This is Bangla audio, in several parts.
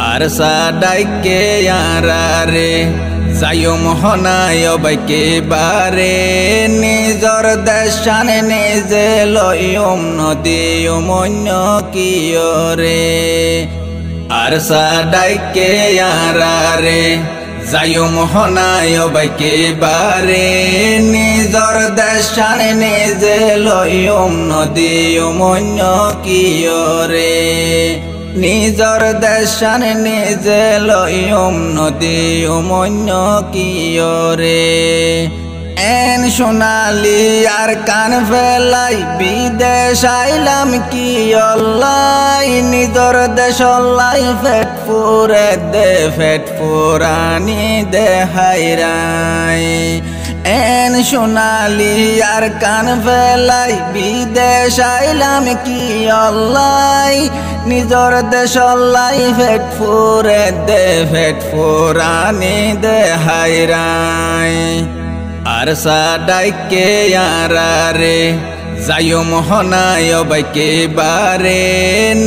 আর সাডাইকে আরারে যায়ুম হনায় বাইকে বারে নিজর দেশানে নিজে লয়ুম নদীয়ুম অন্য কিয়রে আর সাডাইকে আরারে যায়ুম হনায় বাইকে বারে নিজর দেশানে নিজে লয়ুম নদীয়ুম অন্য কিয়রে নিজর দেশানে নিজে লয়ুম নদীয়ুম অন্য কিয়রে এন সোনালি আর কান ফেলাই বিদেশ আইলাম কি অল্লাই নিজর দেশ অল্লাই ফেট পুরে দে ফেট পুরানি দে হাইরাই এন সোনালি আর কান ফেলাই বিদেশ আইলাম কি অল্লাই নিজর দেশ অল্লাই ফেট পুরে দে ফেট পুরানি দে হাইরাই আর সাডাইকে আরারে যায়ুম হনায় বাইকে বারে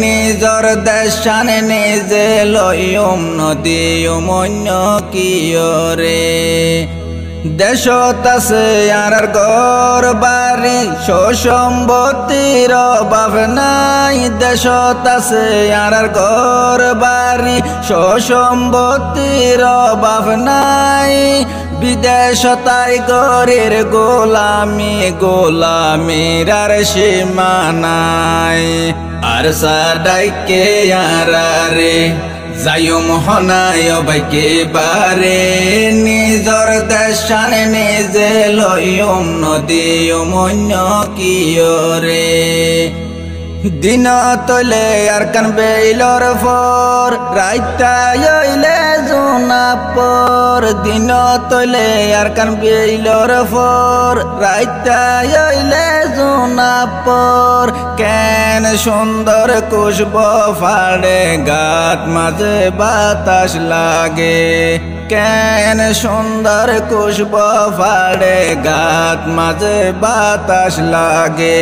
নিজর দেশানে নিজে লয়ুম নদীয়ুম অন্য কিয়রে দেশত আছে আর ঘর বাড়ি সম্পত্তির অভাব নাই দেশত আছে আর ঘর বাড়ি সম্পত্তির অভাব নাই বিদেশতাই গরের গোলামি গোলামির আর সীমা নাই আর সাডাইকে আরারে যায়ুম হনায় বাইকে বারে নিজর দেশানে নিজে লয়ুম নদীয়ুম অন্য কিয়রে দিন তলে আর কান বেইলর ফর রাইতা আইলে জোনাপর দিন তলে আর কান বেইলর ফর রাইতা আইলে জোনাপর কেন সুন্দর কুশব ফাড়ে গাত মাঝে বাতাস লাগে কেন সুন্দর কুশব ফাড়ে গাত মাঝে বাতাস লাগে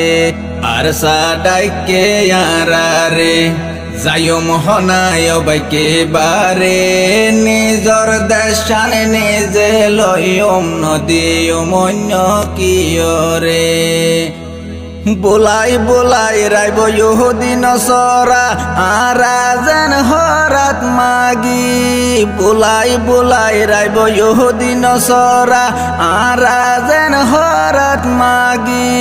আর সাডাইকে আরারে যায়ুম হনায় বাইকে বারে নিজর দেশানে নিজে লয়ুম নদীয়ুম অন্য কিয়রে বুলাই বুলাই রাইব ইহুদি নসরা আরা যেন হরাত মাগি বুলাই বুলাই রাইব ইহুদি নসরা আরা যেন হরাত মাগি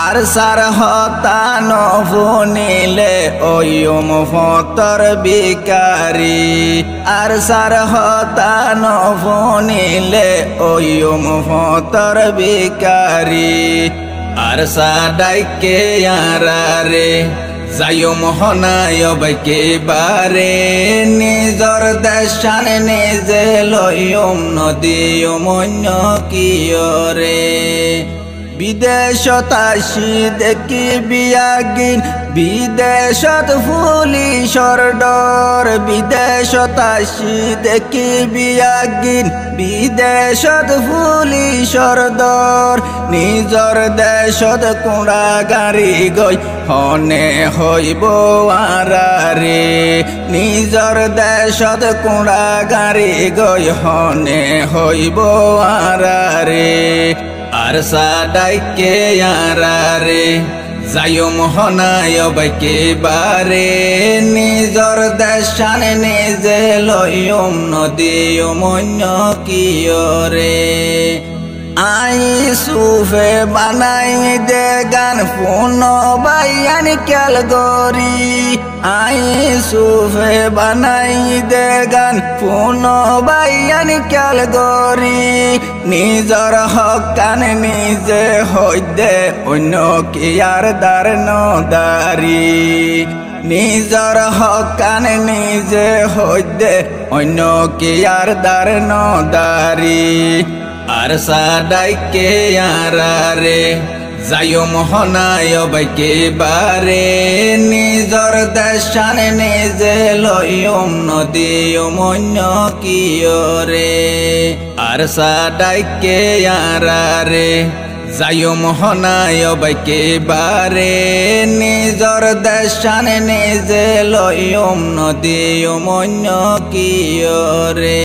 আর সার হতান ফুনিলে ওয়ুম ফতর বিকারি আর সার হতান ফুনিলে ওয়ুম ফতর বিকারি আর সাডাইকে আরারে যায়ুম হনায় বাইকে বারে নিজর দেশানে নিজে লয়ুম নদীয়ুম অন্য কিয়রে বিদেশত আসি দেখি বিয়াগিন বিদেশত পুলিশর ডর বিদেশত আসি দেখি বিয়াগিন বিদেশত পুলিশর ডর নিজর দেশত কুড়া গাড়ি গই হনে হইব আরারে নিজর দেশত কুড়া গাড়ি গই হনে হইব আরারে আর সাডাইকে আরারে যায়ুম হনায় বাইকে বারে নিজর দেশানে নিজে লয়ুম নদীয়ুম অন্য কিয়রে আই সুফে বানাই দে গান ফোন বাইয়ান ক্যাল গরি আই সুফে বানাই দে গান ফোন বাইয়ান ক্যাল গরি নিজর হকান নিজে হইদে অন্য কি আর দার নদারি নিজর হকান নিজে হইদে অন্য কি আর দার নদারি আর সাডাইকে আরারে যায়ুম হনায় বাইকে বারে নিজর দেশানে নিজে লয়ুম নদীয়ুম অন্য কিয়রে আর সাডাইকে আরারে যাইও মহনায় বাইকে বারে নিজর দেশানে নিজে লইম নদী অন্য কিয়রে।